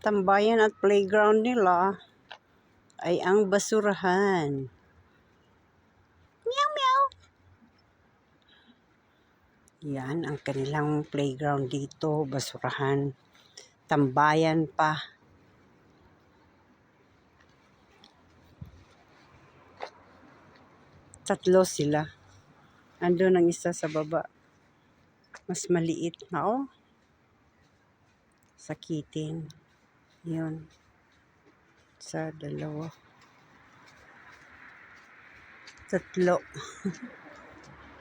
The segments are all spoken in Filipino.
Tambayan at playground nila ay ang basurahan. Meow meow. Yan ang kanilang playground dito, basurahan. Tambayan pa. Tatlo sila. Andun ang isa sa baba. Mas maliit na sakitin. Yun. Sa dalawa. Tatlo.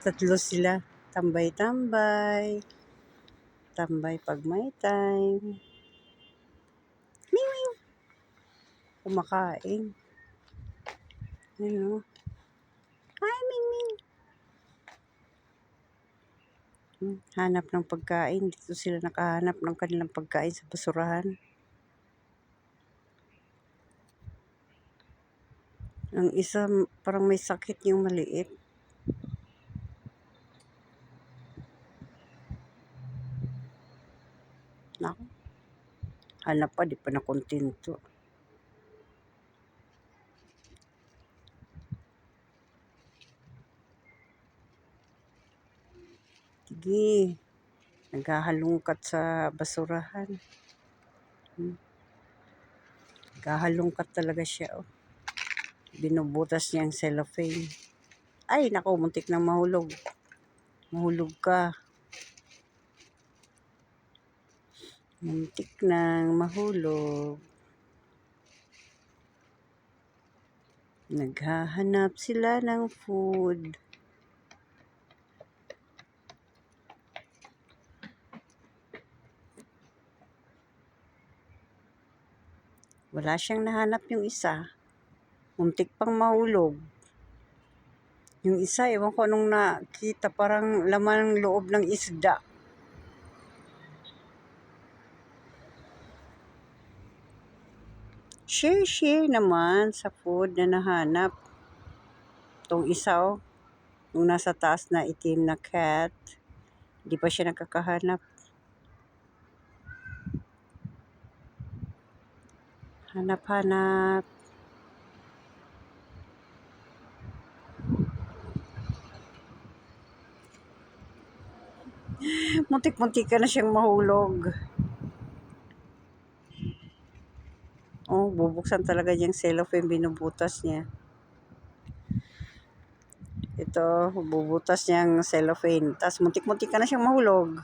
Tatlo sila. Tambay-tambay. Tambay pag may time. Meow. Kumakain. Yun o. Hi, Ming. Hanap ng pagkain. Dito sila nakahanap ng kanilang pagkain sa basurahan. Ang isa parang may sakit yung maliit. Nako. Hanap pa, di pa nakontento. Sige. Naghahalungkat sa basurahan. Naghahalungkat talaga siya. Binubutas niya ang cellophane. Ay, nako, muntik nang mahulog. Mahulog ka. Muntik nang mahulog. Naghahanap sila ng food. Wala siyang nahanap yung isa. Muntik pang mahulog. Yung isa, ewan ko anong nakita, parang laman ng loob ng isda. Share naman sa food na nahanap. Itong isa, yung nasa taas na itim na cat, hindi pa siya nakakahanap. Hanap. Muntik-muntik ka na siyang mahulog. Oh, bubuksan talaga yung cellophane, binubutas niya. Ito, bubutas niya ang cellophane. Tapos muntik-muntik ka na siyang mahulog.